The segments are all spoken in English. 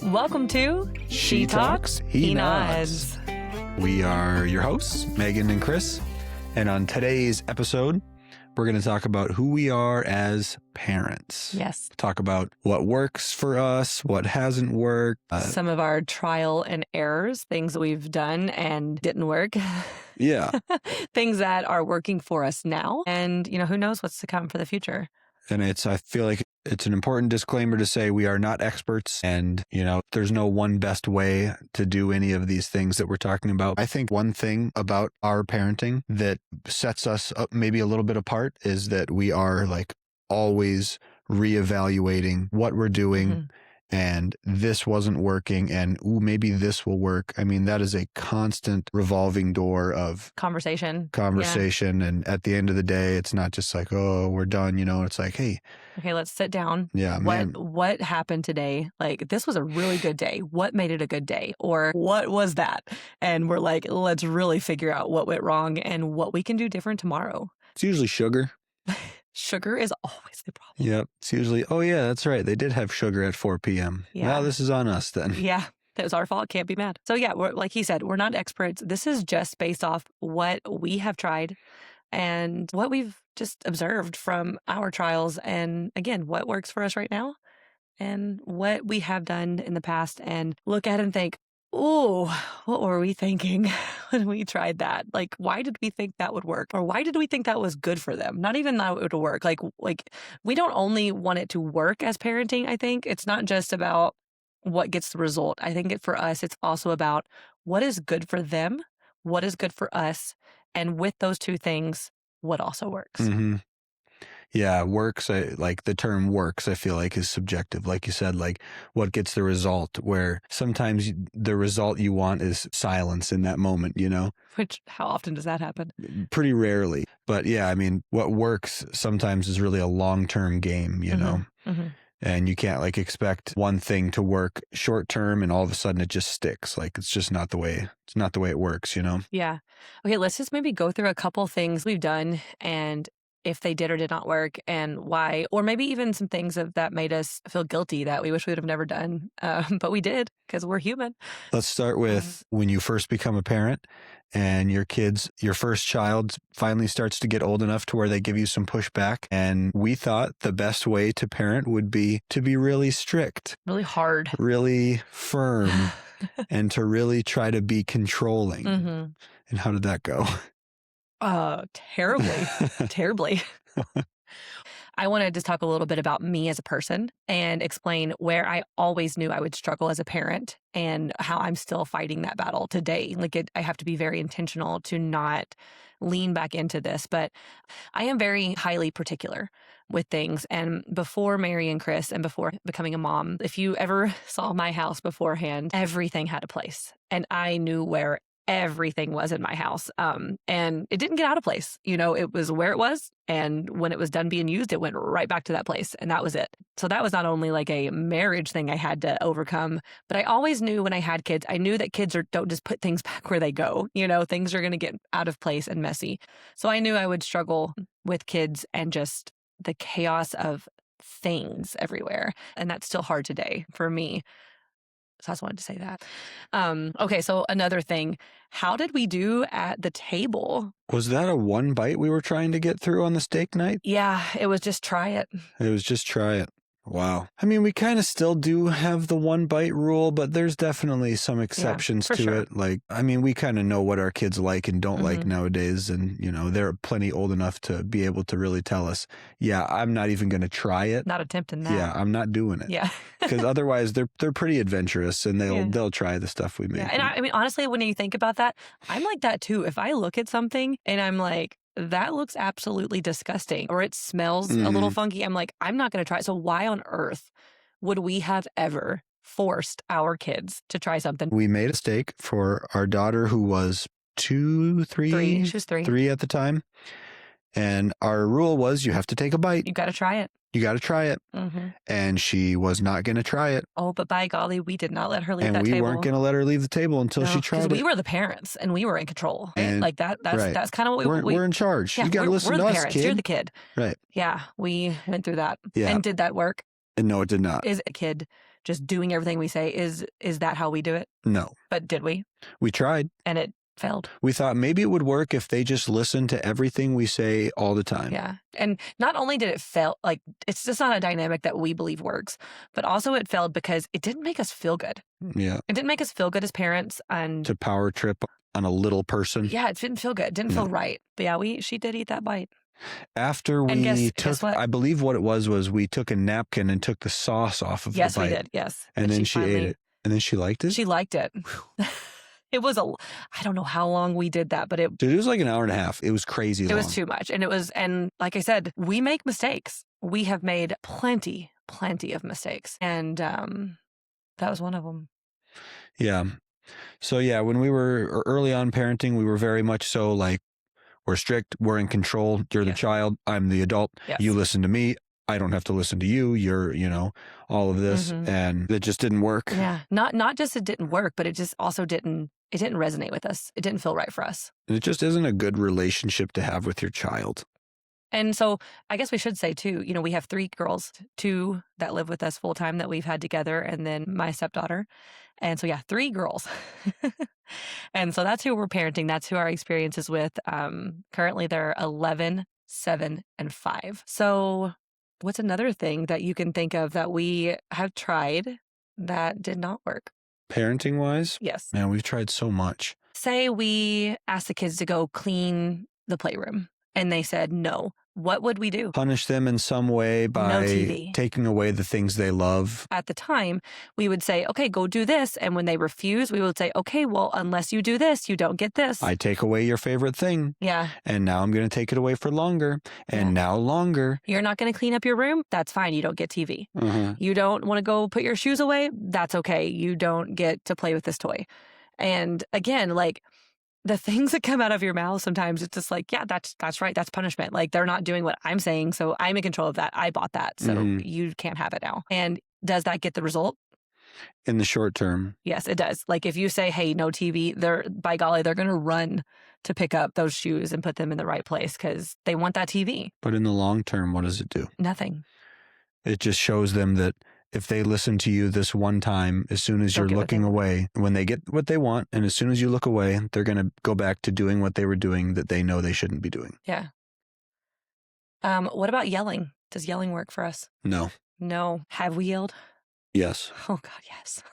Welcome to She Talks, He Nods. We are your hosts, Maegan and Kris. And on today's episode, we're going to talk about who we are as parents. Yes. Talk about what works for us, what hasn't worked. Some of our trial and errors, things that we've done and didn't work. Yeah. Things that are working for us now. And, who knows what's to come for the future. And I feel like it's an important disclaimer to say we are not experts and, there's no one best way to do any of these things that we're talking about. I think one thing about our parenting that sets us up maybe a little bit apart is that we are like always reevaluating what we're doing. And this wasn't working and maybe this will work. I mean, that is a constant revolving door of conversation. Yeah. And at the end of the day, it's not just like, oh, we're done. It's like, hey, okay, let's sit down. Yeah, man. What happened today? Like, this was a really good day. What made it a good day? Or what was that? And we're like, let's really figure out what went wrong and what we can do different tomorrow. It's usually sugar. Sugar is always the problem. Yep. It's usually, oh yeah, that's right. They did have sugar at 4 p.m. Yeah. Well, this is on us then. Yeah. That was our fault. Can't be mad. So yeah, like he said, we're not experts. This is just based off what we have tried and what we've just observed from our trials. And again, what works for us right now and what we have done in the past and look at and think, oh, what were we thinking when we tried that? Like, why did we think that would work? Or why did we think that was good for them? Not even that it would work. Like we don't only want it to work as parenting, I think. It's not just about what gets the result. I think for us, it's also about what is good for them, what is good for us, and with those two things, what also works. Mm-hmm. Yeah, works, like the term works, I feel like is subjective. Like you said, like what gets the result, where sometimes the result you want is silence in that moment, Which, how often does that happen? Pretty rarely. But yeah, I mean, what works sometimes is really a long-term game, Mm-hmm. And you can't expect one thing to work short term and all of a sudden it just sticks. Like it's just not the way it works, Yeah. Okay, let's just maybe go through a couple things we've done and if they did or did not work and why, or maybe even some things that made us feel guilty that we wish we would have never done, but we did because we're human. Let's start with when you first become a parent and your first child finally starts to get old enough to where they give you some pushback. And we thought the best way to parent would be to be really strict, really hard, really firm, and to really try to be controlling. Mm-hmm. And how did that go? Terribly. I wanted to talk a little bit about me as a person and explain where I always knew I would struggle as a parent and how I'm still fighting that battle today. I have to be very intentional to not lean back into this, but I am very highly particular with things. And before Maegan and Kris and before becoming a mom, if you ever saw my house beforehand, everything had a place and I knew where everything was in my house. And it didn't get out of place. It was where it was. And when it was done being used, it went right back to that place. And that was it. So that was not only like a marriage thing I had to overcome, but I always knew when I had kids, I knew that kids don't just put things back where they go. Things are going to get out of place and messy. So I knew I would struggle with kids and just the chaos of things everywhere. And that's still hard today for me. So I just wanted to say that. Okay, so another thing. How did we do at the table? Was that a one bite we were trying to get through on the steak night? Yeah, it was just try it. It was just try it. Wow. I mean, we kind of still do have the one bite rule, but there's definitely some exceptions to sure. it. We kind of know what our kids like and don't like nowadays. And, they're plenty old enough to be able to really tell us, yeah, I'm not even going to try it. Not attempting that. Yeah, I'm not doing it. Yeah. Because otherwise they're pretty adventurous and they'll try the stuff we make. Yeah. And I mean, honestly, when you think about that, I'm like that too. If I look at something and I'm like, that looks absolutely disgusting or it smells a little funky, I'm like, I'm not going to try it. So why on earth would we have ever forced our kids to try something? We made a steak for our daughter who was 2, 3. 3. She was 3. 3 at the time. And our rule was you have to take a bite. You got to try it. You got to try it. Mm-hmm. And she was not going to try it. Oh, but by golly, we did not let her leave that table. And we weren't going to let her leave the table until she tried it. We were the parents and we were in control. Right? And, like that's kind of what we're in charge. Yeah, you got to listen to us, parents. kid. You're the kid. Right. Yeah, we went through that. Yeah. And did that work? And no, it did not. Is a kid just doing everything we say. Is that how we do it? No. But did we? We tried. And it failed. We thought maybe it would work if they just listened to everything we say all the time. Yeah. And not only did it fail, like it's just not a dynamic that we believe works, but also it failed because it didn't make us feel good. Yeah. It didn't make us feel good as parents. And To power trip on a little person. yeah, it didn't feel good. It didn't feel right. But yeah, she did eat that bite. After And we guess what? I believe what it was we took a napkin and took the sauce off of the bite. Yes, we did. Yes. And then she ate it. And then she liked it? She liked it. It was I don't know how long we did that, but Dude, it was like an hour and a half. It was crazy long. It was too much. And like I said, we make mistakes. We have made plenty of mistakes. And that was one of them. Yeah. So yeah, when we were early on parenting, we were very much so like, we're strict, we're in control. You're the child, I'm the adult. Yes. You listen to me. I don't have to listen to you. You're, all of this. And it just didn't work. Yeah. Not just it didn't work, but it just also didn't resonate with us. It didn't feel right for us. And it just isn't a good relationship to have with your child. And so I guess we should say too, we have 3 girls, 2 that live with us full time that we've had together, and then my stepdaughter. And so, yeah, 3 girls. And so that's who we're parenting. That's who our experience is with. Currently they're 11, 7, and 5. So what's another thing that you can think of that we have tried that did not work? Parenting wise? Yes. Man, we've tried so much. Say we asked the kids to go clean the playroom and they said no. What would we do? Punish them in some way by TV. Taking away the things they love. At the time, we would say, okay, go do this. And when they refuse, we would say, okay, well, unless you do this, you don't get this. I take away your favorite thing. Yeah. And now I'm going to take it away for longer. And now longer. You're not going to clean up your room? That's fine. You don't get TV. Uh-huh. You don't want to go put your shoes away? That's okay. You don't get to play with this toy. And again, like, the things that come out of your mouth, sometimes it's just like, yeah, that's right. That's punishment. Like, they're not doing what I'm saying. So I'm in control of that. I bought that. So you can't have it now. And does that get the result? In the short term. Yes, it does. Like, if you say, hey, no TV, by golly, they're going to run to pick up those shoes and put them in the right place because they want that TV. But in the long term, what does it do? Nothing. It just shows them that if they listen to you this one time, as soon as you're looking away, when they get what they want, and as soon as you look away, they're going to go back to doing what they were doing that they know they shouldn't be doing. Yeah. What about yelling? Does yelling work for us? No. No. Have we yelled? Yes. Oh, God, yes.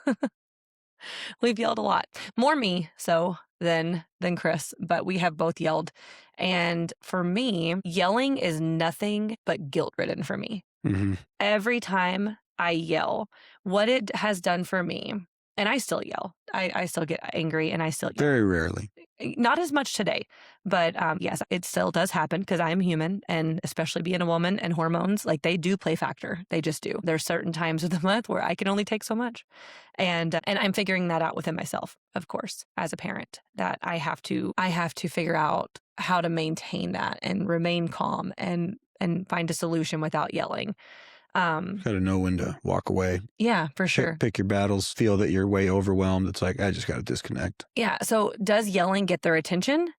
We've yelled a lot. More me so than Kris, but we have both yelled. And for me, yelling is nothing but guilt-ridden for me. Mm-hmm. Every time I yell, what it has done for me, and I still yell. I still get angry and I still yell. Very rarely. Not as much today, but yes, it still does happen because I'm human, and especially being a woman and hormones, like, they do play factor. They just do. There's certain times of the month where I can only take so much. And I'm figuring that out within myself, of course, as a parent, that I have to figure out how to maintain that and remain calm and find a solution without yelling. Got to know when to walk away. Yeah, for sure. Pick your battles. Feel that you're way overwhelmed. It's like, I just got to disconnect. Yeah. So does yelling get their attention?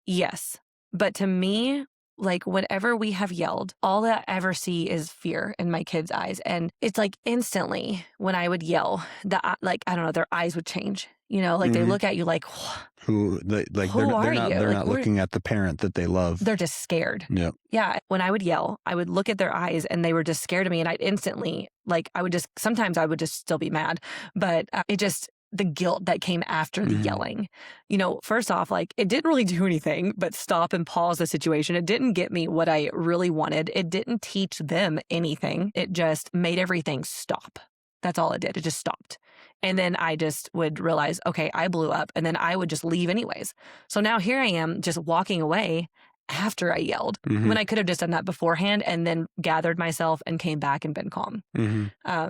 Yes. But to me, like, whenever we have yelled, all that I ever see is fear in my kids' eyes. And it's like instantly when I would yell, I don't know, their eyes would change. Like, they look at you like, they're not looking at the parent that they love. They're just scared. Yeah. Yeah. When I would yell, I would look at their eyes and they were just scared of me. And I'd instantly, sometimes I would just still be mad, but the guilt that came after the yelling, first off, like, it didn't really do anything but stop and pause the situation. It didn't get me what I really wanted. It didn't teach them anything. It just made everything stop. That's all it did. It just stopped. And then I just would realize, okay, I blew up, and then I would just leave anyways. So now here I am just walking away after I yelled when I could have just done that beforehand and then gathered myself and came back and been calm.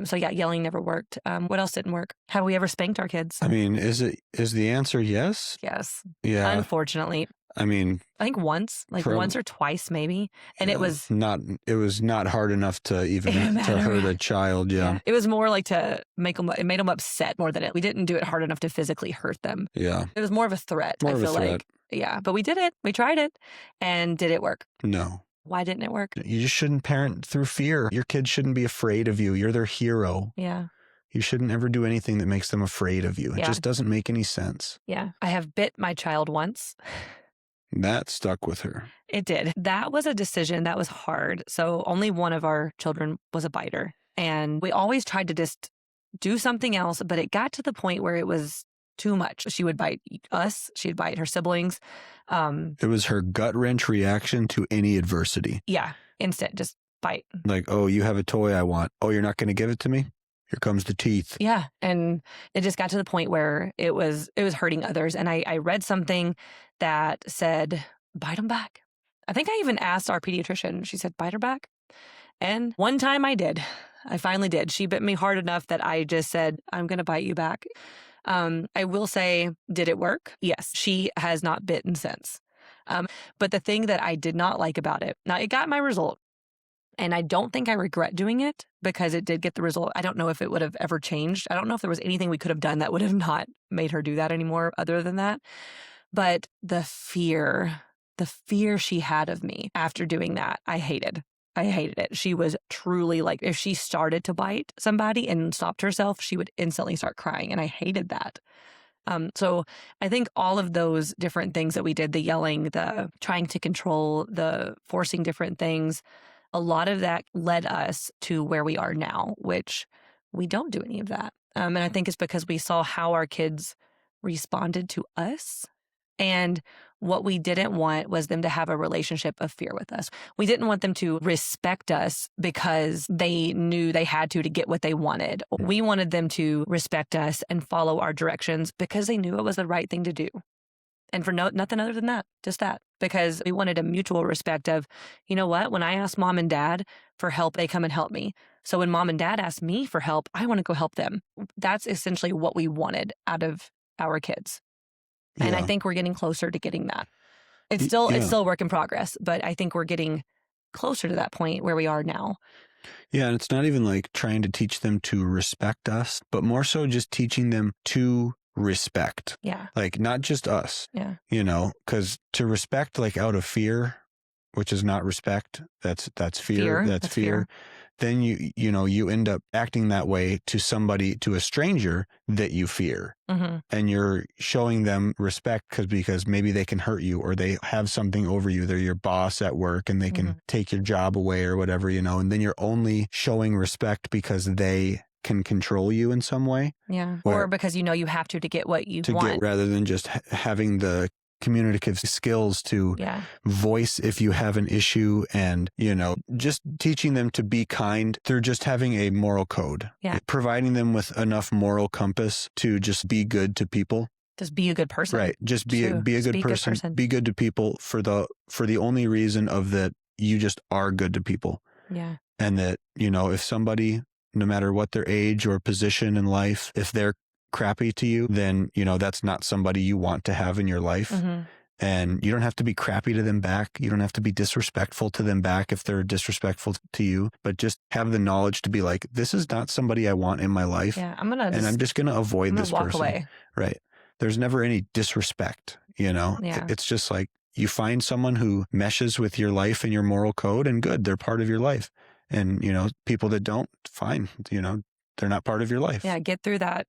So yeah, yelling never worked. What else didn't work? Have we ever spanked our kids? I mean, is the answer yes? Yes. Yeah. Unfortunately. I mean, I think once or twice maybe. And it was not hard enough to even to hurt a child. Yeah. It was more like to make them, it made them upset more than we didn't do it hard enough to physically hurt them. Yeah. It was more of a threat. More of a threat. Like. Yeah. But we did it. We tried it. And did it work? No. Why didn't it work? You just shouldn't parent through fear. Your kids shouldn't be afraid of you. You're their hero. Yeah. You shouldn't ever do anything that makes them afraid of you. It Yeah. just doesn't make any sense. Yeah. I have bit my child once. That stuck with her. It did. That was a decision that was hard. So only one of our children was a biter. And we always tried to just do something else, but it got to the point where it was too much. She would bite us. She'd bite her siblings. It was her gut wrench reaction to any adversity. Yeah. Instant, just bite. Like, oh, you have a toy I want. Oh, you're not going to give it to me? Here comes the teeth. Yeah. And it just got to the point where it was hurting others. And I read something that said, bite them back. I think I even asked our pediatrician. She said, bite her back. And one time I did. I finally did. She bit me hard enough that I just said, I'm going to bite you back. I will say, did it work? Yes. She has not bitten since. But the thing that I did not like about it, now it got my result. And I don't think I regret doing it because it did get the result. I don't know if it would have ever changed. I don't know if there was anything we could have done that would have not made her do that anymore other than that. But the fear she had of me after doing that, I hated. I hated it. She was truly like, if she started to bite somebody and stopped herself, she would instantly start crying. And I hated that. So I think all of those different things that we did, the yelling, the trying to control, the forcing different things, a lot of that led us to where we are now, which we don't do any of that. And I think it's because we saw how our kids responded to us. And what we didn't want was them to have a relationship of fear with us. We didn't want them to respect us because they knew they had to get what they wanted. We wanted them to respect us and follow our directions because they knew it was the right thing to do. And for nothing other than that, just that. Because we wanted a mutual respect of, you know what, when I ask mom and dad for help, they come and help me. So when mom and dad ask me for help, I want to go help them. That's essentially what we wanted out of our kids. And Yeah. I think we're getting closer to getting that. It's still a work in progress, but I think we're getting closer to that point where we are now. Yeah, and it's not even like trying to teach them to respect us, but more so just teaching them to respect. Yeah. Like not just us. Yeah. Because to respect like out of fear, which is not respect, that's fear. That's fear. Then you end up acting that way to somebody, to a stranger that you fear. Mm-hmm. And you're showing them respect because maybe they can hurt you or they have something over you. They're your boss at work and they can take your job away or whatever, and then you're only showing respect because they can control you in some way. Yeah. Or because you have to get what you want. Rather than just having the communicative skills to voice if you have an issue and, just teaching them to be kind through just having a moral code. Yeah. Providing them with enough moral compass to just be good to people. Just be a good person. Right. Just be a good person. Be good to people for the only reason of that you just are good to people. Yeah. And that, if somebody, no matter what their age or position in life, if they're crappy to you, then, that's not somebody you want to have in your life. Mm-hmm. And you don't have to be crappy to them back. You don't have to be disrespectful to them back if they're disrespectful to you, but just have the knowledge to be like, this is not somebody I want in my life. Yeah. I'm just going to avoid this person. Away. Right. There's never any disrespect, Yeah. It's just like you find someone who meshes with your life and your moral code and good, they're part of your life. And, people that don't, fine, they're not part of your life. Yeah, get through that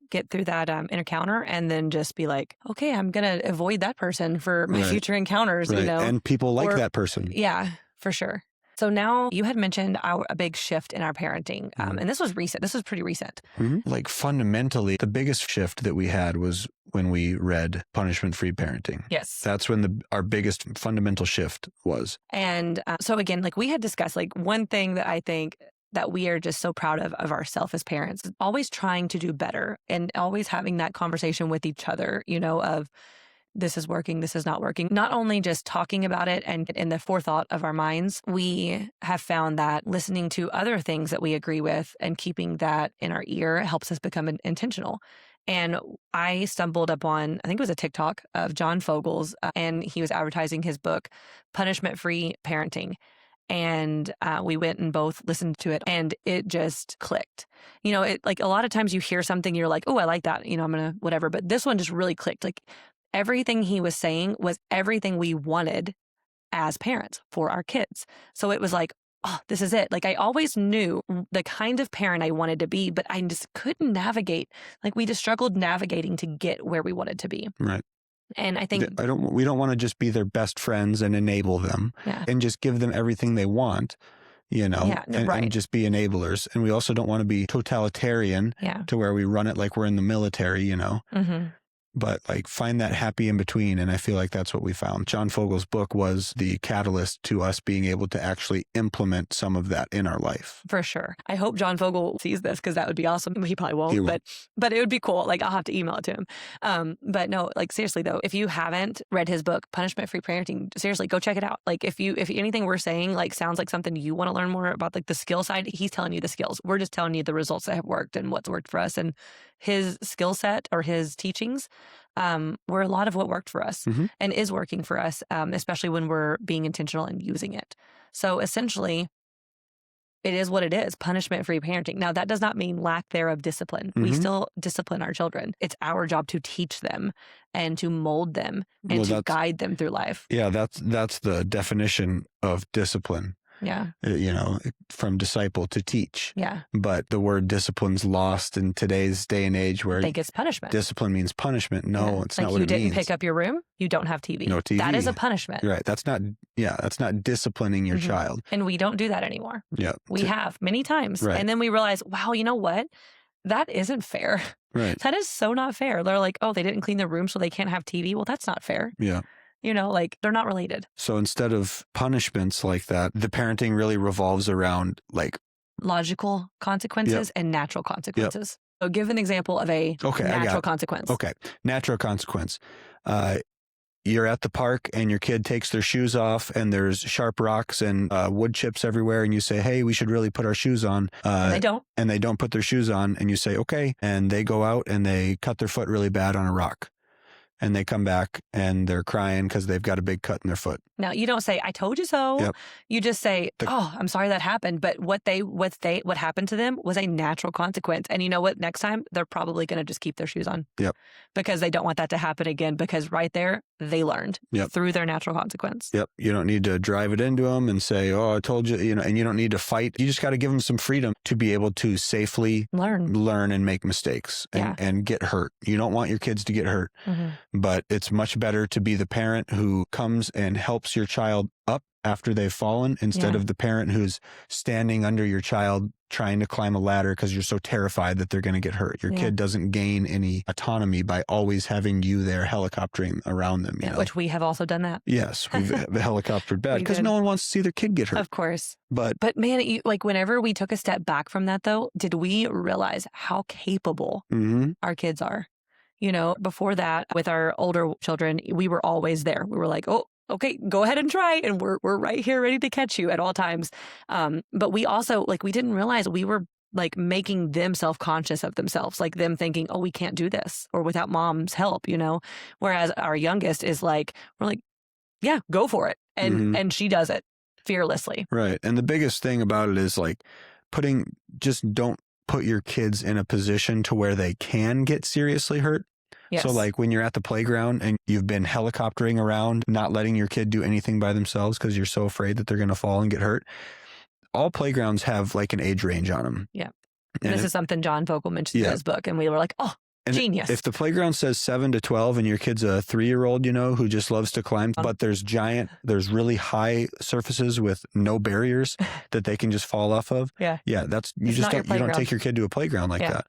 encounter and then just be like, okay, I'm going to avoid that person for my future encounters, Right. And people like that person. Yeah, for sure. So now you had mentioned a big shift in our parenting. And this was recent. This was pretty recent. Mm-hmm. Like fundamentally, the biggest shift that we had was when we read Punishment-Free Parenting. Yes. That's when our biggest fundamental shift was. And so again, like we had discussed, like one thing that I think that we are just so proud of ourselves as parents, always trying to do better and always having that conversation with each other, of this is working, this is not working. Not only just talking about it and in the forethought of our minds, we have found that listening to other things that we agree with and keeping that in our ear helps us become intentional. And I stumbled upon, I think it was a TikTok of John Fogle's, and he was advertising his book, Punishment-Free Parenting. And we went and both listened to it and it just clicked. It like a lot of times you hear something, you're like, oh, I like that. I'm going to whatever. But this one just really clicked. Like everything he was saying was everything we wanted as parents for our kids. So it was like oh, this is it. Like I always knew the kind of parent I wanted to be, but I just couldn't navigate. Like we just struggled navigating to get where we wanted to be. Right. And I think we don't want to just be their best friends and enable them and just give them everything they want, and just be enablers. And we also don't want to be totalitarian to where we run it like we're in the military, Mm-hmm. But like find that happy in between. And I feel like that's what we found. John Fogle's book was the catalyst to us being able to actually implement some of that in our life. For sure. I hope John Fogle sees this because that would be awesome. He probably won't, but it would be cool. Like I'll have to email it to him. But no, like seriously though, if you haven't read his book, Punishment Free Parenting, seriously, go check it out. Like if anything we're saying like sounds like something you want to learn more about, like the skill side, he's telling you the skills. We're just telling you the results that have worked and what's worked for us. And his skill set or his teachings were a lot of what worked for us and is working for us, especially when we're being intentional and using it. So essentially, it is what it is, punishment-free parenting. Now, that does not mean lack thereof discipline. We still discipline our children. It's our job to teach them and to mold them and to guide them through life. Yeah, that's the definition of discipline. Yeah. From disciple to teach. Yeah. But the word discipline's lost in today's day and age where I think it's punishment. Discipline means punishment. No, it's not what it means. You didn't pick up your room, you don't have TV. No TV. That is a punishment. Right. That's not disciplining your child. And we don't do that anymore. Yeah. We have many times. Right. And then we realize, wow, you know what? That isn't fair. Right. That is so not fair. They're like, oh, they didn't clean their room so they can't have TV. Well, that's not fair. Yeah. Like they're not related. So instead of punishments like that, the parenting really revolves around like logical consequences and natural consequences. So give an example of a natural consequence. Okay. Natural consequence. You're at the park and your kid takes their shoes off and there's sharp rocks and wood chips everywhere. And you say, hey, we should really put our shoes on. And they don't. And they don't put their shoes on. And you say, okay. And they go out and they cut their foot really bad on a rock. And they come back and they're crying because they've got a big cut in their foot. Now, you don't say, I told you so. Yep. You just say, oh, I'm sorry that happened. But what happened to them was a natural consequence. And you know what? Next time, they're probably going to just keep their shoes on. Yep. Because they don't want that to happen again. Because right there, they learned through their natural consequence. Yep. You don't need to drive it into them and say, oh, I told you, and you don't need to fight. You just got to give them some freedom to be able to safely learn and make mistakes and get hurt. You don't want your kids to get hurt. But it's much better to be the parent who comes and helps your child up after they've fallen instead of the parent who's standing under your child trying to climb a ladder because you're so terrified that they're going to get hurt. Your kid doesn't gain any autonomy by always having you there helicoptering around them. Which we have also done that. Yes, we've helicoptered bad because no one wants to see their kid get hurt. Of course. But man, whenever we took a step back from that though, did we realize how capable our kids are? Before that, with our older children, we were always there. We were like, oh, okay, go ahead and try. And we're right here ready to catch you at all times. But we also, we didn't realize we were making them self-conscious of themselves, like them thinking, oh, we can't do this or without mom's help, Whereas our youngest is we're like, yeah, go for it. And she does it fearlessly. Right. And the biggest thing about it is just don't put your kids in a position to where they can get seriously hurt. Yes. So when you're at the playground and you've been helicoptering around, not letting your kid do anything by themselves because you're so afraid that they're going to fall and get hurt. All playgrounds have an age range on them. Yeah. And this is something John Vogel mentioned in his book. And we were like, oh, genius. If the playground says 7 to 12 and your kid's a 3-year-old, who just loves to climb, but there's really high surfaces with no barriers that they can just fall off of. Yeah. Yeah. You don't take your kid to a playground like that.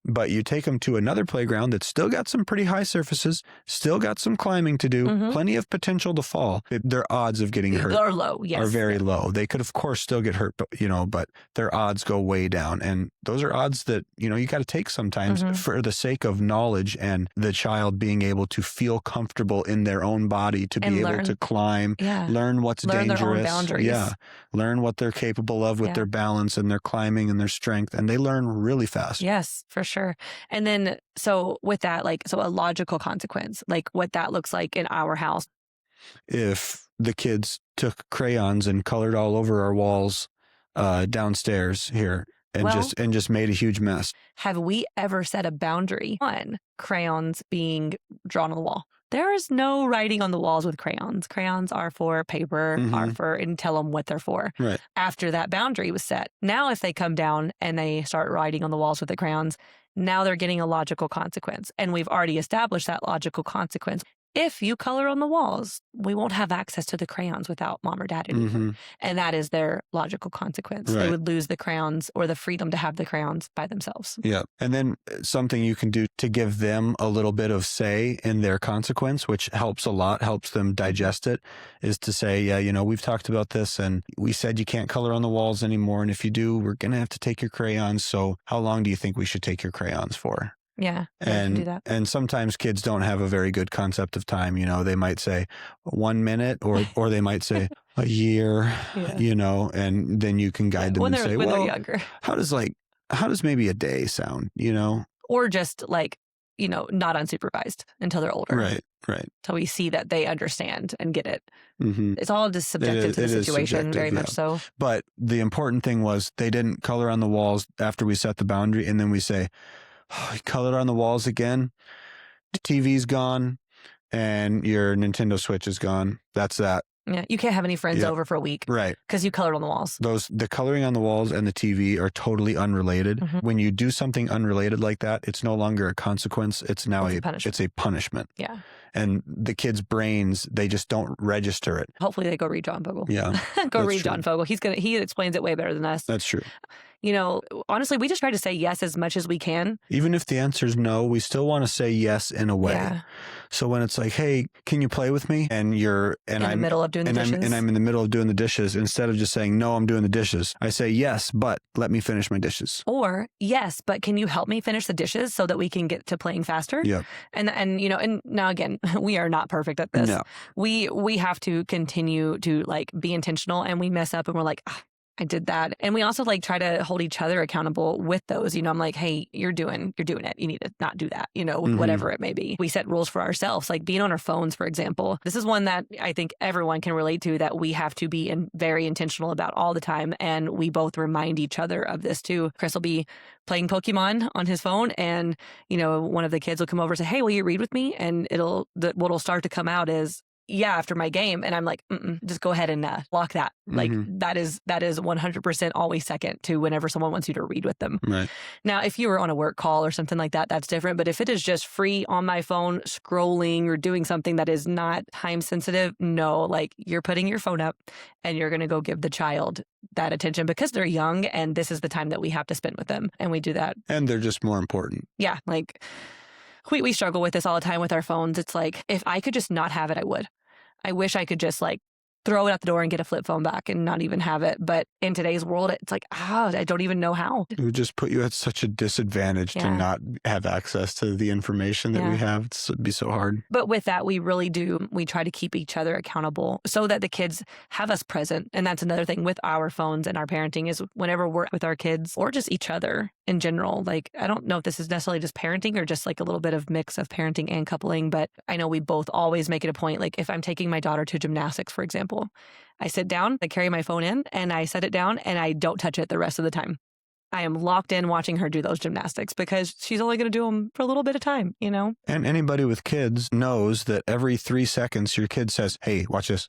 But you take them to another playground that's still got some pretty high surfaces, still got some climbing to do, plenty of potential to fall. Their odds of getting hurt are low. Yes. Are very low. They could, of course, still get hurt, but their odds go way down. And those are odds that, you got to take sometimes for the sake of knowledge and the child being able to feel comfortable in their own body to be able to climb, learn what's dangerous. Their own boundaries. Yeah. Learn what they're capable of with their balance and their climbing and their strength. And they learn really fast. Yes, for sure. And then, so with that, so a logical consequence, what that looks like in our house. If the kids took crayons and colored all over our walls downstairs here and just made a huge mess. Have we ever set a boundary on crayons being drawn on the wall? There is no writing on the walls with crayons. Crayons are for paper, and tell them what they're for. Right. After that boundary was set. Now, if they come down and they start writing on the walls with the crayons, now they're getting a logical consequence. And we've already established that logical consequence. If you color on the walls, we won't have access to the crayons without mom or dad anymore. And that is their logical consequence. Right. They would lose the crayons or the freedom to have the crayons by themselves. Yeah. And then something you can do to give them a little bit of say in their consequence, which helps a lot, helps them digest it, is to say, yeah, you know, we've talked about this and we said you can't color on the walls anymore. And if you do, we're going to have to take your crayons. So how long do you think we should take your crayons for? Yeah, can do that. And sometimes kids don't have a very good concept of time. You know, they might say 1 minute or they might say a year, you know, and then you can guide them and say, when well, they're younger. how does maybe a day sound, you know? Or just like, you know, not unsupervised until they're older. Right. Until we see that they understand and get it. It's all just subjective to the situation, very much so. But the important thing was they didn't color on the walls after we set the boundary. And then we say, oh, you colored on the walls again. The TV's gone and your Nintendo Switch is gone. That's that. Yeah, you can't have any friends over for a week. Right. Because you colored on the walls. The coloring on the walls and the TV are totally unrelated. When you do something unrelated like that, it's no longer a consequence. It's now it's a punishment. Yeah. And the kids' brains, they just don't register it. Hopefully they go read John Fogel. Yeah. Go read John Fogel. He explains it way better than us. That's true. You know, honestly, we just try to say yes as much as we can. Even if the answer is no, we still want to say yes in a way. Yeah. So when it's like, hey, can you play with me? And I'm in the middle of doing the dishes. And I'm in the middle of doing the dishes. Instead of just saying, no, I'm doing the dishes, I say, yes, but let me finish my dishes. Or, yes, but can you help me finish the dishes so that we can get to playing faster? Yeah. And you know, and now again, we are not perfect at this. No. We have to continue to like be intentional, and we mess up and we're like, I did that. And we also like try to hold each other accountable with those. You know, I'm like, hey, you're doing it. You need to not do that, you know, whatever it may be. We set rules for ourselves, like being on our phones, for example. This is one that I think everyone can relate to, that we have to be very intentional about all the time. And we both remind each other of this too. Kris will be playing Pokemon on his phone, and, you know, one of the kids will come over and say, hey, will you read with me? And what'll start to come out is, yeah, after my game. And I'm like, just go ahead and lock that. Like that is 100% always second to whenever someone wants you to read with them. Right. Now, if you were on a work call or something like that, that's different. But if it is just free on my phone, scrolling or doing something that is not time sensitive, no, like you're putting your phone up and you're going to go give the child that attention because they're young and this is the time that we have to spend with them. And we do that. And they're just more important. Yeah. Like we struggle with this all the time with our phones. It's like, if I could just not have it, I would. I wish I could just like throw it out the door and get a flip phone back and not even have it. But in today's world, it's like, I don't even know how. It would just put you at such a disadvantage to not have access to the information that we have. It'd be so hard. But with that, we really do. We try to keep each other accountable so that the kids have us present. And that's another thing with our phones and our parenting is whenever we're with our kids or just each other in general. Like, I don't know if this is necessarily just parenting or just like a little bit of mix of parenting and coupling, but I know we both always make it a point. Like if I'm taking my daughter to gymnastics, for example, I sit down, I carry my phone in and I set it down and I don't touch it the rest of the time. I am locked in watching her do those gymnastics because she's only going to do them for a little bit of time, you know? And anybody with kids knows that every 3 seconds your kid says, hey, watch this.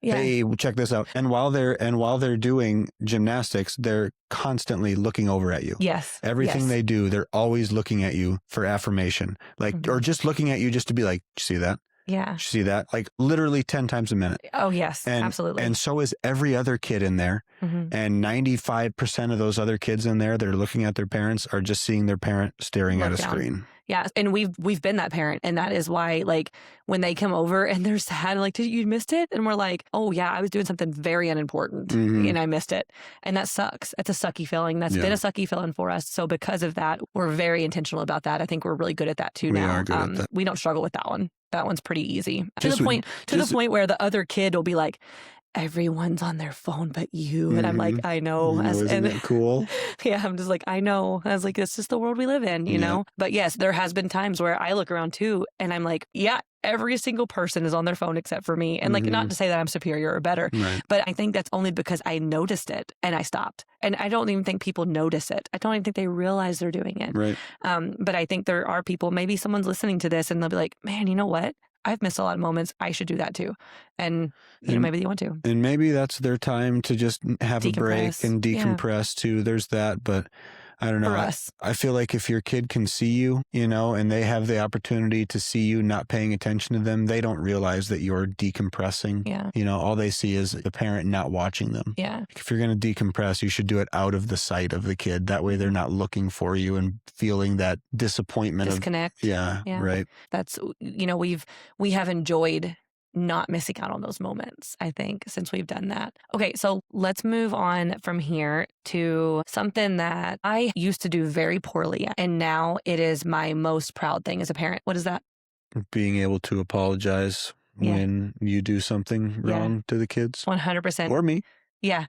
Yeah. Hey, check this out. And while they're doing gymnastics, they're constantly looking over at you. Yes. Everything they do, they're always looking at you for affirmation. Like, or just looking at you just to be like, you see that? Yeah. You see that? Like literally 10 times a minute. Oh, yes, absolutely. And so is every other kid in there. And 95% of those other kids in there that are looking at their parents are just seeing their parent staring at a screen. Yeah. And we've been that parent. And that is why, like, when they come over and they're sad, like, did you missed it? And we're like, oh, yeah, I was doing something very unimportant and I missed it. And that sucks. It's a sucky feeling. That's been a sucky feeling for us. So because of that, we're very intentional about that. I think we're really good at that too now. We are good at that. We don't struggle with that one. That one's pretty easy. To the point where the other kid will be like, everyone's on their phone but you. And I'm like, I know. Isn't it cool? Yeah, I'm just like, I know. I was like, it's just the world we live in, you know? But yes, there has been times where I look around too and I'm like, yeah, every single person is on their phone except for me. And like, not to say that I'm superior or better, but I think that's only because I noticed it and I stopped. And I don't even think people notice it. I don't even think they realize they're doing it. Right. But I think there are people, maybe someone's listening to this and they'll be like, man, you know what? I've missed a lot of moments. I should do that too. And, maybe you want to. And maybe that's their time to just have a break and decompress too. There's that. But I don't know. For us. I feel like if your kid can see you, and they have the opportunity to see you not paying attention to them, they don't realize that you're decompressing. Yeah. All they see is the parent not watching them. Yeah. If you're going to decompress, you should do it out of the sight of the kid. That way they're not looking for you and feeling that disappointment. Disconnect. Yeah. Right. That's, we have enjoyed not missing out on those moments, I think, since we've done that. Okay, so let's move on from here to something that I used to do very poorly, and now it is my most proud thing as a parent. What is that? Being able to apologize when you do something wrong to the kids. 100%. Or me. Yeah,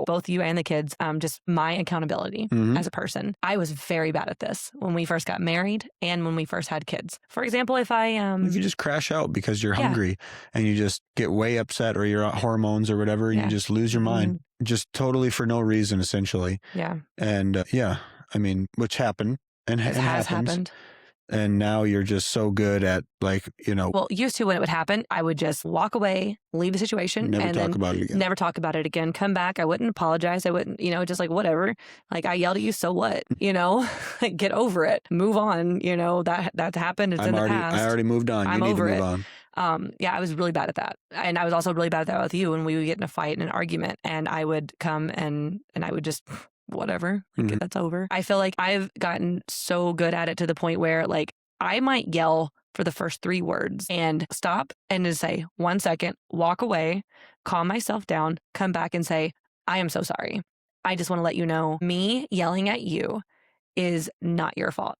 both you and the kids. Just my accountability as a person. I was very bad at this when we first got married and when we first had kids. For example, if I if you just crash out because you're hungry and you just get way upset, or you're on hormones or whatever, and you just lose your mind, just totally for no reason, essentially. Yeah. And which happened and has happened. And now you're just so good at Well, used to when it would happen, I would just walk away, leave the situation, never and talk then about it again. Never talk about it again. Come back. I wouldn't apologize. I wouldn't, just like whatever. Like I yelled at you, so what? Like, get over it. Move on. That's happened. It's in the past. I already moved on. I'm you need over to it. move on. I was really bad at that. And I was also really bad at that with you when we would get in a fight and an argument, and I would come and I would just whatever, that's over. I feel like I've gotten so good at it to the point where I might yell for the first 3 words and stop and just say 1 second, walk away, calm myself down, come back and say, I am so sorry. I just want to let you know, me yelling at you is not your fault.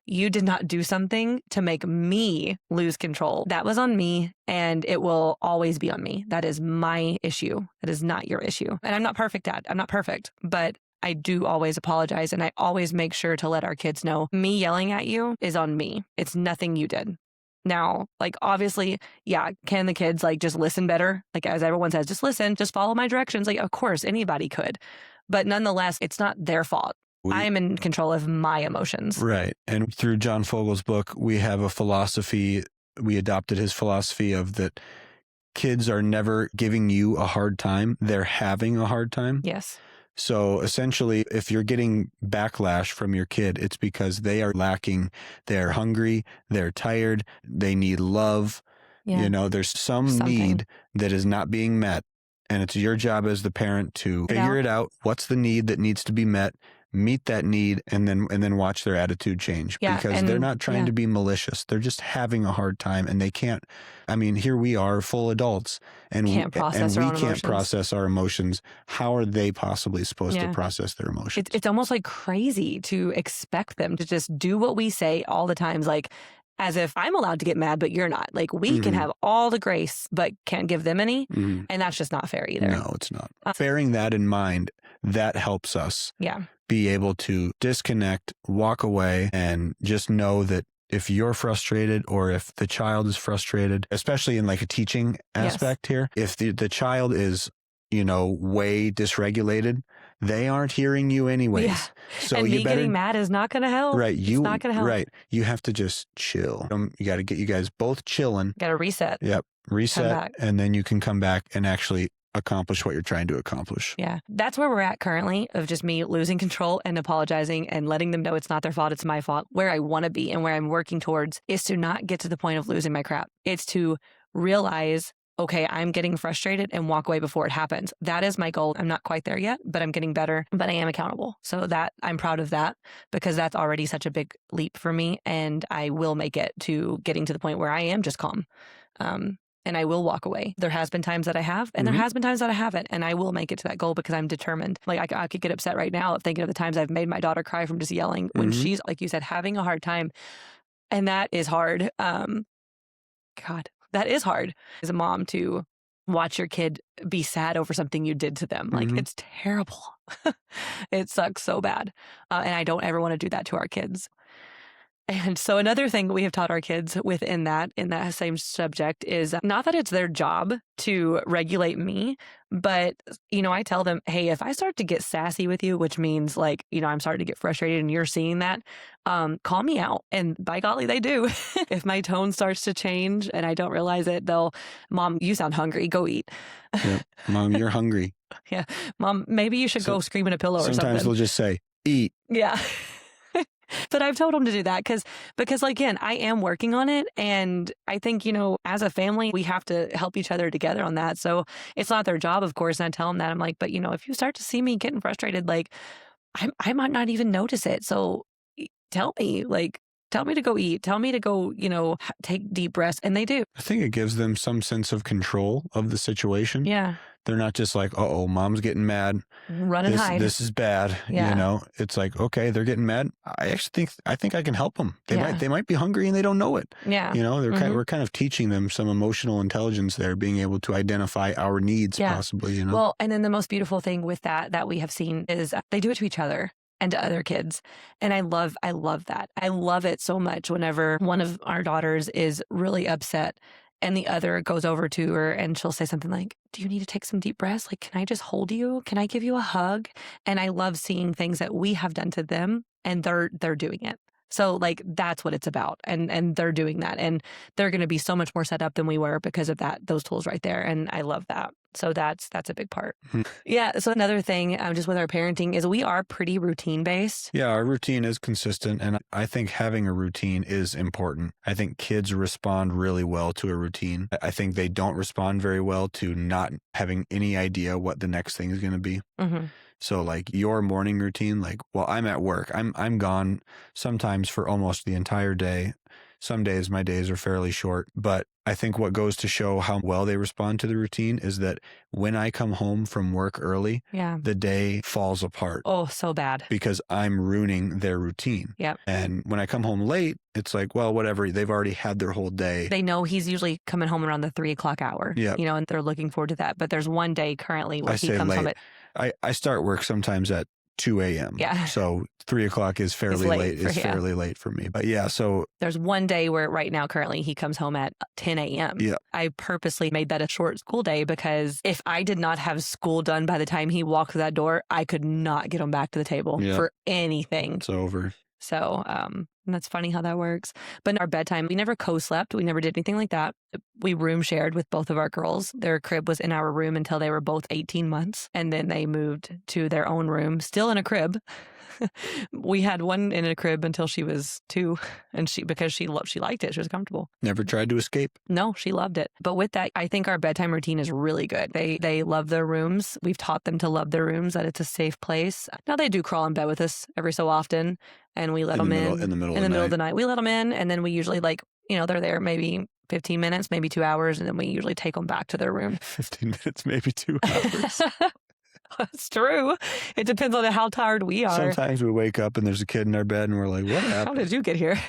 You did not do something to make me lose control. That was on me, and it will always be on me. That is my issue. That is not your issue. And I'm not perfect, Dad. I'm not perfect, but I do always apologize, and I always make sure to let our kids know me yelling at you is on me. It's nothing you did. Now, obviously, can the kids just listen better? As everyone says, just listen, just follow my directions. Of course, anybody could. But nonetheless, it's not their fault. I'm in control of my emotions. Right. And through John Fogle's book, we have a philosophy. We adopted his philosophy of that kids are never giving you a hard time. They're having a hard time. Yes. So essentially, if you're getting backlash from your kid, it's because they are lacking. They're hungry. They're tired. They need love. Yeah. There's something need that is not being met. And it's your job as the parent to figure it out. What's the need that needs to be met? Meet that need, and then watch their attitude change, because they're not trying to be malicious. They're just having a hard time, and they can't. Here we are, full adults, and we can't process our emotions. How are they possibly supposed to process their emotions? It's almost crazy to expect them to just do what we say all the times, as if I'm allowed to get mad, but you're not. We can have all the grace, but can't give them any, and that's just not fair either. No, it's not. Bearing that in mind, that helps us. Be able to disconnect, walk away, and just know that if you're frustrated or if the child is frustrated, especially in a teaching aspect here, if the child is, way dysregulated, they aren't hearing you anyways. Yeah. So and me getting mad is not going to help. Right. It's not going to help. Right. You have to just chill. You got to get you guys both chilling. Got to reset. Yep. Reset. And then you can come back and actually accomplish what you're trying to accomplish. Yeah. That's where we're at currently, of just me losing control and apologizing and letting them know it's not their fault, it's my fault. Where I want to be and where I'm working towards is to not get to the point of losing my crap. It's to realize, okay, I'm getting frustrated, and walk away before it happens. That is my goal. I'm not quite there yet, but I'm getting better, but I am accountable. So that I'm proud of that, because that's already such a big leap for me, and I will make it to getting to the point where I am just calm. And I will walk away. There has been times that I have, and there has been times that I haven't, and I will make it to that goal because I'm determined. I could get upset right now of thinking of the times I've made my daughter cry from just yelling when she's, like you said, having a hard time. And that is hard. God, that is hard as a mom to watch your kid be sad over something you did to them. It's terrible. It sucks so bad. And I don't ever want to do that to our kids. And so another thing we have taught our kids in that same subject is not that it's their job to regulate me, but, I tell them, hey, if I start to get sassy with you, which means like, I'm starting to get frustrated and you're seeing that, call me out. And by golly, they do. If my tone starts to change and I don't realize it, Mom, you sound hungry. Go eat. Yeah. Mom, you're hungry. Yeah. Mom, maybe you should go scream in a pillow or something. Sometimes they'll just say, eat. Yeah. But I've told them to do that because again, I am working on it. And I think, as a family, we have to help each other together on that. So it's not their job, of course. And I tell them that I'm like, but if you start to see me getting frustrated, like I might not even notice it. So tell me to go eat, tell me to go, take deep breaths. And they do. I think it gives them some sense of control of the situation. Yeah. They're not just like, oh, Mom's getting mad. Run and hide. This is bad. Yeah. It's like, okay, they're getting mad. I think I can help them. They might be hungry and they don't know it. Yeah. We're kind of teaching them some emotional intelligence there, being able to identify our needs possibly, Well, and then the most beautiful thing with that we have seen is they do it to each other and to other kids. And I love that. I love it so much whenever one of our daughters is really upset and the other goes over to her and she'll say something like, do you need to take some deep breaths? Like, can I just hold you? Can I give you a hug? And I love seeing things that we have done to them and they're doing it. So like, that's what it's about. And they're doing that. And they're going to be so much more set up than we were because of those tools right there. And I love that. So that's a big part. Yeah. So another thing just with our parenting is we are pretty routine based. Yeah, our routine is consistent. And I think having a routine is important. I think kids respond really well to a routine. I think they don't respond very well to not having any idea what the next thing is going to be. Mm-hmm. So like your morning routine, like, well, I'm at work. I'm gone sometimes for almost the entire day. Some days my days are fairly short, but I think what goes to show how well they respond to the routine is that when I come home from work early, the day falls apart. Oh, so bad. Because I'm ruining their routine. Yep. And when I come home late, it's like, well, whatever. They've already had their whole day. They know he's usually coming home around the 3:00 hour. Yeah. And they're looking forward to that. But there's one day currently where he comes home at... I start work sometimes at 2 a.m. Yeah. So 3:00 is fairly late. It's fairly late for me. But yeah, so there's one day where right now currently he comes home at 10 a.m. Yeah. I purposely made that a short school day because if I did not have school done by the time he walked through that door, I could not get him back to the table for anything. It's over. So, and that's funny how that works. But in our bedtime, we never co-slept. We never did anything like that. We room shared with both of our girls. Their crib was in our room until they were both 18 months. And then they moved to their own room, still in a crib. We had one in a crib until she was 2, and because she liked it. She was comfortable. Never tried to escape. No, she loved it. But with that, I think our bedtime routine is really good. They love their rooms. We've taught them to love their rooms, that it's a safe place. Now they do crawl in bed with us every so often, and we let them in the middle of the night. We let them in, and then we usually they're there maybe 15 minutes, maybe 2 hours, and then we usually take them back to their room. 15 minutes, maybe 2 hours. That's true. It depends on how tired we are. Sometimes we wake up and there's a kid in our bed and we're like, what happened? How did you get here?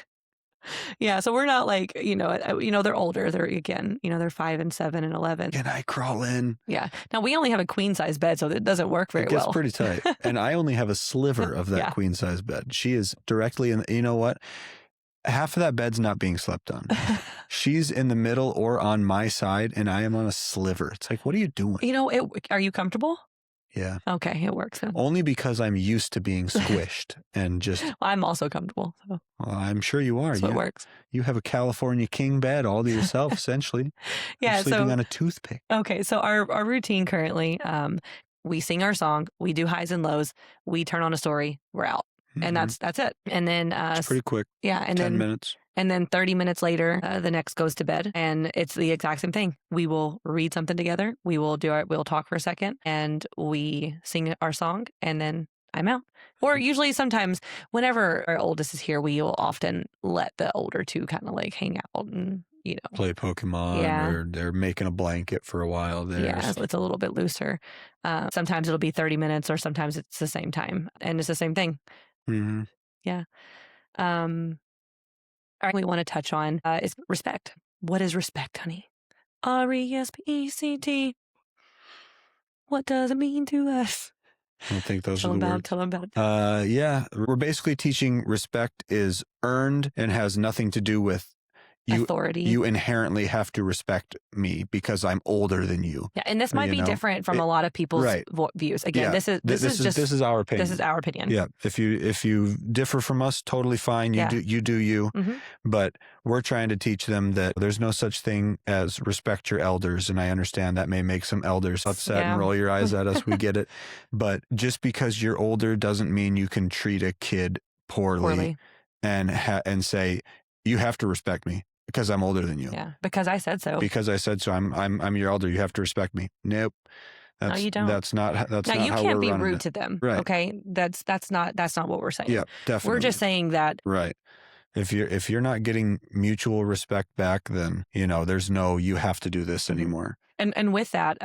Yeah, so we're not like, they're older. They're, again, they're 5 and 7 and 11. Can I crawl in? Yeah. Now, we only have a queen size bed, so it doesn't work very well. It gets pretty tight. And I only have a sliver of that queen size bed. She is directly in, you know what? Half of that bed's not being slept on. She's in the middle or on my side, and I am on a sliver. It's like, what are you doing? Are you comfortable? Yeah. Okay, it works then. Only because I'm used to being squished and just... Well, I'm also comfortable. So. Well, I'm sure you are. So it works. You have a California king bed all to yourself, essentially. Yeah, You're sleeping on a toothpick. Okay, so our routine currently, we sing our song, we do highs and lows, we turn on a story, we're out. Mm-hmm. And that's it. And then... it's pretty quick. Yeah. And 10 minutes. And then 30 minutes later, the next goes to bed, and it's the exact same thing. We will read something together. We'll talk for a second, and we sing our song, and then I'm out. Or usually sometimes whenever our oldest is here, we will often let the older two kind of like hang out and, play Pokemon, or they're making a blanket for a while. So it's a little bit looser. Sometimes it'll be 30 minutes, or sometimes it's the same time, and it's the same thing. Mm-hmm. Yeah. All right, we want to touch on is respect. What is respect, honey? RESPECT. What does it mean to us? I don't think those Tell are them the about it. words. Tell them about it. Yeah, we're basically teaching respect is earned and has nothing to do with Authority. you inherently have to respect me because I'm older than you. Yeah, and this might be different from a lot of people's views. Again, Yeah, this is our opinion. This is our opinion. Yeah, if you differ from us, totally fine. You do you. Mm-hmm. But we're trying to teach them that there's no such thing as respect your elders, and I understand that may make some elders upset and roll your eyes at us. We get it, but just because you're older doesn't mean you can treat a kid poorly. And say you have to respect me. Because I'm older than you. Yeah, because I said so. Because I said so. I'm your elder. You have to respect me. Nope. No, you don't. That's not how we're running. You can't be rude to them. Right. Okay. That's not what we're saying. Yeah, definitely. We're just saying that. Right. If you're not getting mutual respect back, then there's no you have to do this anymore. And with that,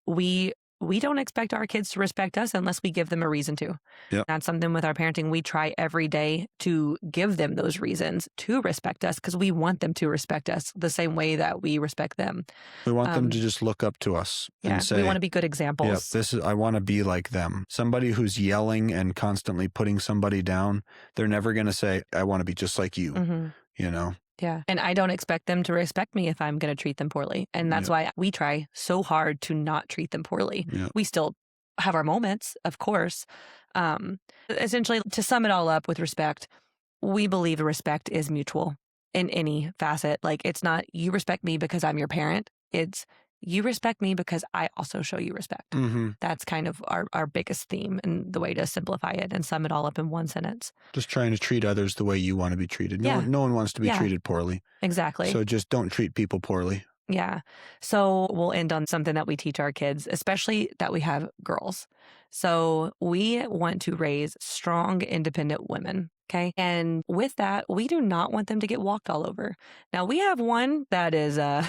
we don't expect our kids to respect us unless we give them a reason to. Yep. That's something with our parenting. We try every day to give them those reasons to respect us because we want them to respect us the same way that we respect them. We want them to just look up to us and say, we want to be good examples. Yeah, I want to be like them. Somebody who's yelling and constantly putting somebody down, they're never going to say, I want to be just like you, Yeah. And I don't expect them to respect me if I'm going to treat them poorly. And that's why we try so hard to not treat them poorly. Yep. We still have our moments, of course. Essentially, to sum it all up with respect, we believe respect is mutual in any facet. Like, it's not you respect me because I'm your parent. It's you respect me because I also show you respect. Mm-hmm. That's kind of our biggest theme and the way to simplify it and sum it all up in one sentence. Just trying to treat others the way you want to be treated. No one wants to be treated poorly. Exactly. So just don't treat people poorly. Yeah. So we'll end on something that we teach our kids, especially that we have girls. So we want to raise strong, independent women. Okay. And with that, we do not want them to get walked all over. Now we have one that is, I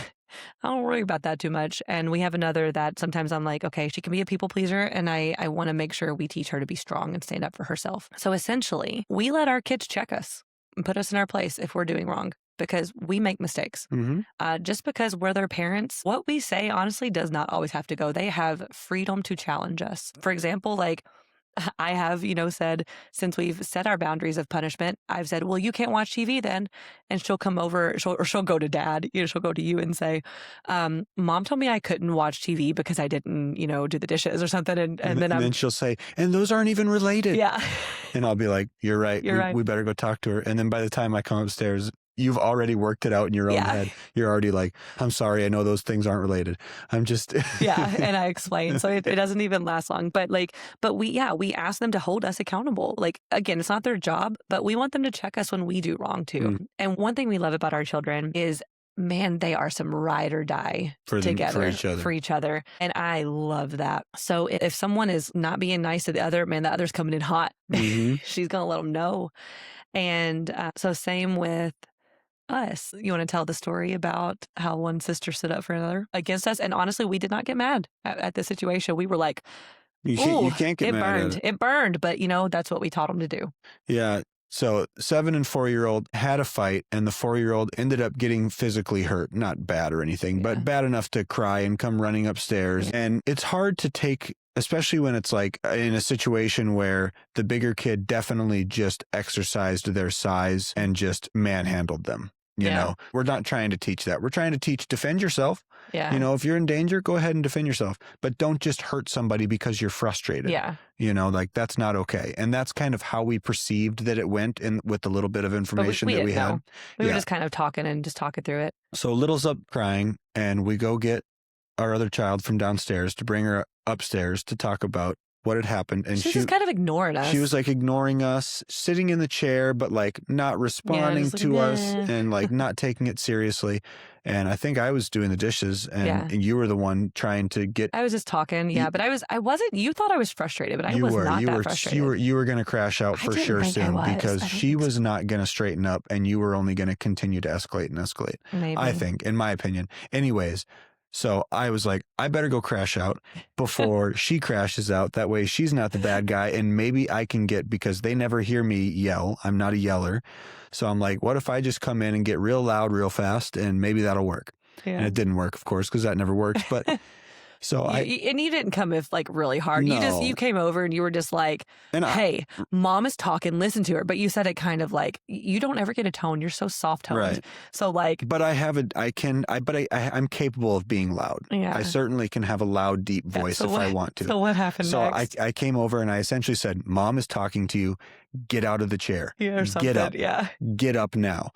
don't worry about that too much. And we have another that sometimes I'm like, okay, she can be a people pleaser. And I want to make sure we teach her to be strong and stand up for herself. So essentially, we let our kids check us and put us in our place if we're doing wrong because we make mistakes. Mm-hmm. Just because we're their parents, what we say honestly does not always have to go. They have freedom to challenge us. For example, like I have, said since we've set our boundaries of punishment, I've said, well, you can't watch TV then. And she'll come over, she'll go to dad, she'll go to you and say, mom told me I couldn't watch TV because I didn't, do the dishes or something. And then she'll say, and those aren't even related. Yeah. And I'll be like, you're right. We better go talk to her. And then by the time I come upstairs, you've already worked it out in your own head. You're already like, I'm sorry, I know those things aren't related. I'm just... Yeah, and I explain. So it doesn't even last long. But we ask them to hold us accountable. Like, again, it's not their job, but we want them to check us when we do wrong too. Mm. And one thing we love about our children is, man, they are some ride or die together for each other. And I love that. So if someone is not being nice to the other, man, the other's coming in hot. Mm-hmm. She's going to let them know. And so same with us. You want to tell the story about how one sister stood up for another against us? And honestly, we did not get mad at the situation. We were like, you can't get mad. It burned. But, that's what we taught them to do. Yeah. So 7 and 4-year-old had a fight and the 4-year-old ended up getting physically hurt. Not bad or anything, but bad enough to cry and come running upstairs. Yeah. And it's hard to take, especially when it's like in a situation where the bigger kid definitely just exercised their size and just manhandled them. You know, we're not trying to teach that. We're trying to teach defend yourself. Yeah. If you're in danger, go ahead and defend yourself, but don't just hurt somebody because you're frustrated. Yeah. That's not okay. And that's kind of how we perceived that it went in with the little bit of information that we had. Know. We were just kind of talking through it. So Little's up crying and we go get our other child from downstairs to bring her upstairs to talk about what had happened. And she was just kind of ignoring us. She was like ignoring us, sitting in the chair, but like not responding to us and like not taking it seriously. And I think I was doing the dishes and you were the one trying to get... I was just talking, but I wasn't, you thought I was frustrated, but I was not that frustrated. You were going to crash out for sure soon because she was not going to straighten up and you were only going to continue to escalate and escalate. Maybe. I think, in my opinion. Anyways, so I was like, I better go crash out before she crashes out. That way she's not the bad guy. And maybe I can because they never hear me yell. I'm not a yeller. So I'm like, what if I just come in and get real loud, real fast, and maybe that'll work. Yeah. And it didn't work, of course, because that never works. But So And you didn't come if like really hard. No. You came over and you were just like, and hey, mom is talking, listen to her. But you said it kind of like, you don't ever get a tone. You're so soft toned. Right. So like, but I'm capable of being loud. Yeah. I certainly can have a loud, deep voice if I want to. So what happened So next? I came over and I essentially said, Mom is talking to you. Get out of the chair. Yeah, or something. Get up. Yeah. Get up now.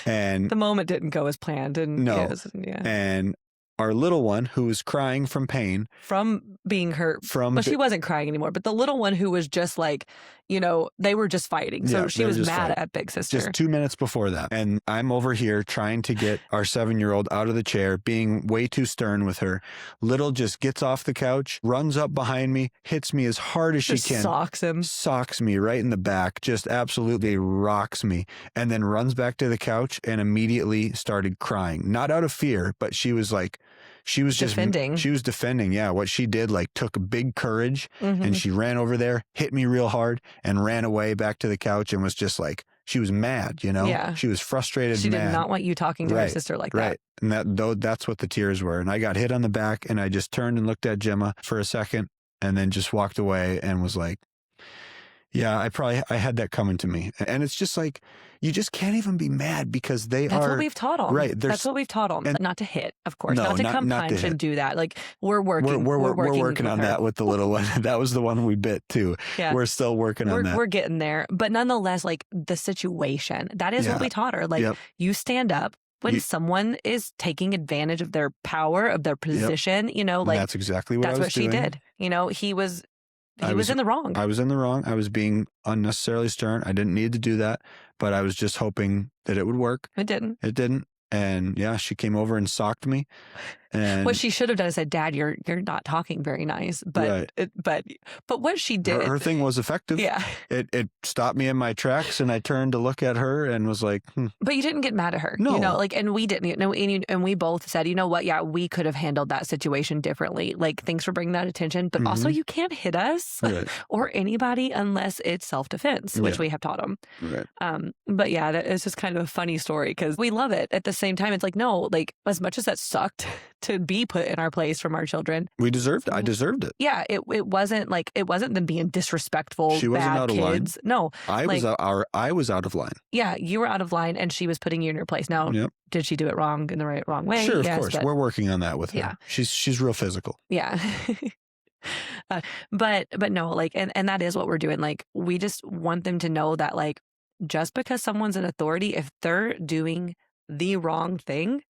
And The moment didn't go as planned. And No. yeah. And our little one, who was crying from pain, From being hurt. Well, she wasn't crying anymore, but the little one who was just like, they were just fighting. So Yeah, she they were was just mad fighting. at Big Sister. just 2 minutes before that. And I'm over here trying to get our 7-year-old out of the chair, being way too stern with her. Little just gets off the couch, runs up behind me, hits me as hard as she Just can. socks Me right in the back, just absolutely rocks me, and then runs back to the couch and immediately started crying. Not out of fear, but she was Defending. She was defending. Yeah. What she did, like, took big courage, Mm-hmm. and she ran over there, hit me real hard, and ran away back to the couch and was just like, she was mad, Yeah. She was frustrated. She mad. did not want you talking to her sister like that. Right. And that's what the tears were. And I got hit on the back, and I just turned and looked at Gemma for a second and then just walked away and was like, yeah, I had that coming to me. And it's just like, you just can't even be mad because that's what we've taught them. Right. That's what we've taught them. And, not to hit, of course. No, not to not- come not to punch hit. and do that. Like, we're working. We're working on her. that with the little one. That was the one we bit too. Yeah. We're still working on that. We're getting there. But nonetheless, like, the situation, that is what we taught her. Like, Yep. you stand up when someone is taking advantage of their power, of their position, like, that's exactly what I was that's what she doing. did. He was in the wrong. I was in the wrong. I was being unnecessarily stern. I didn't need to do that, but I was just hoping that it would work. It didn't. It didn't. And yeah, she came over and socked me. And what she should have done is said, Dad, you're not talking very nice. But but what she did, her thing was effective. Yeah. It stopped me in my tracks, and I turned to look at her and was like, But you didn't get mad at her. No. And we didn't. And we both said, you know what? Yeah, we could have handled that situation differently. Like, thanks for bringing that attention. But also, you can't hit us or anybody unless it's self-defense, which we have taught them. Right. But yeah, it's just kind of a funny story because we love it. At the same time, it's like, no, like, as much as that sucked to be put in our place from our children, We deserved it. I deserved it. yeah, it wasn't them being disrespectful, She wasn't bad out of line. kids. No, I was out of line. yeah, you were out of line and she was putting you in your place. Now, Yep. did she do it wrong in the wrong way? Sure, of Yes, course. but- We're working on that with her. Yeah. She's real physical. Yeah. But no, like, and that is what we're doing. Like, we just want them to know that, like, just because someone's an authority, if they're doing the wrong thing,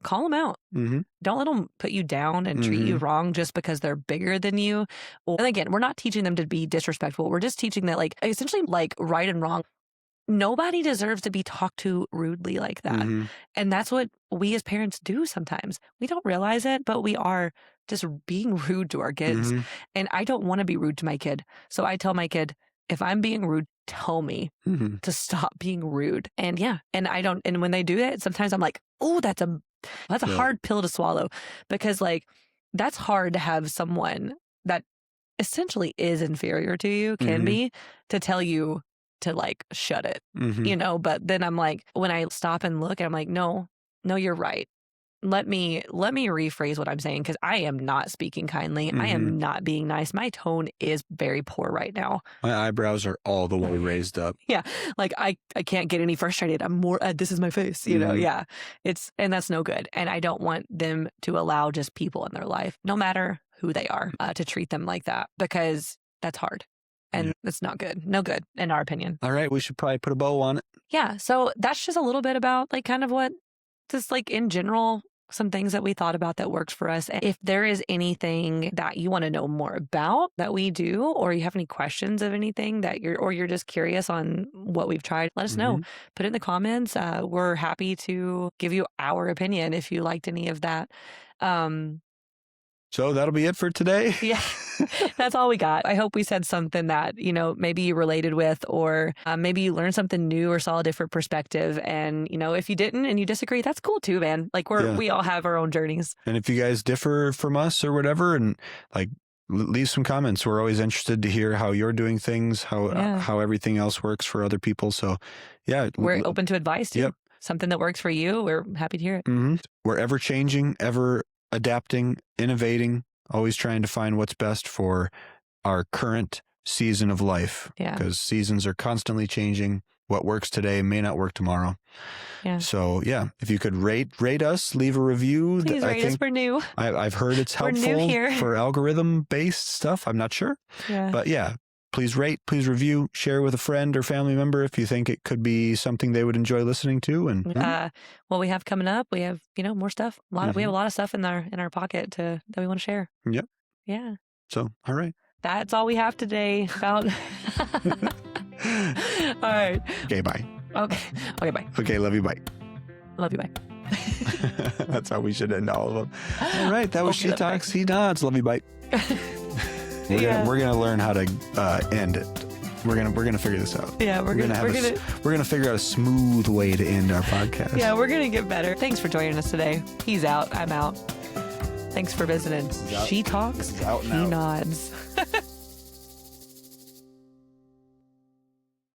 call them out. Mm-hmm. Don't let them put you down and treat you wrong just because they're bigger than you. And again, we're not teaching them to be disrespectful. We're just teaching that, like, essentially, like, right and wrong. Nobody deserves to be talked to rudely like that. Mm-hmm. And that's what we as parents do sometimes. We don't realize it, but we are just being rude to our kids. Mm-hmm. And I don't want to be rude to my kid. So I tell my kid, if I'm being rude, tell me Mm-hmm. to stop being rude. And yeah, and I don't, and when they do that, sometimes I'm like, oh, that's a hard pill to swallow, because, like, that's hard to have someone that essentially is inferior to you, can be, to tell you to, like, shut it, Mm-hmm. but then I'm like, when I stop and look, I'm like, no, you're right. Let me rephrase what I'm saying, because I am not speaking kindly. I am not being nice. My tone is very poor right now. My eyebrows are all the way raised up. Yeah. Like, I can't get any frustrated. I'm more, this is my face, Yeah. And that's no good. And I don't want them to allow just people in their life, no matter who they are, to treat them like that, because that's hard. And it's not good. No good, in our opinion. All right. We should probably put a bow on it. Yeah. So that's just a little bit about, like, kind of what, just, like, in general, some things that we thought about that works for us. If there is anything that you want to know more about that we do, or you have any questions of anything that you're just curious on what we've tried, let us know. Put it in the comments. We're happy to give you our opinion if you liked any of that. So that'll be it for today. Yeah, that's all we got. I hope we said something that, maybe you related with, or maybe you learned something new or saw a different perspective. And, if you didn't and you disagree, that's cool too, man. Like, we all have our own journeys. And if you guys differ from us or whatever, and, like, leave some comments. We're always interested to hear how you're doing things, how everything else works for other people. So yeah. We're open to advice too. Yep. Something that works for you, we're happy to hear it. We're ever changing, ever adapting, innovating, always trying to find what's best for our current season of life. Yeah. Because seasons are constantly changing. What works today may not work tomorrow. Yeah. So yeah, if you could rate us, leave a review. Please rate us. We're new. I've heard it's We're helpful new here. for algorithm-based stuff. I'm not sure. Yeah. But yeah, please rate, please review, share with a friend or family member if you think it could be something they would enjoy listening to. And what we have coming up, we have, more stuff. We have a lot of stuff in our pocket that we want to share. Yep. Yeah. So, all right. That's all we have today about. All right. Okay, bye. Okay, bye. Okay, love you, bye. Love you, bye. That's how we should end all of them. All right, that was Okay, She Talks, He Nods. Love you, bye. We're gonna learn how to end it. We're gonna figure this out. Yeah, we're gonna figure out a smooth way to end our podcast. Yeah, we're gonna get better. Thanks for joining us today. He's out. I'm out. Thanks for visiting. She Talks. He Nods.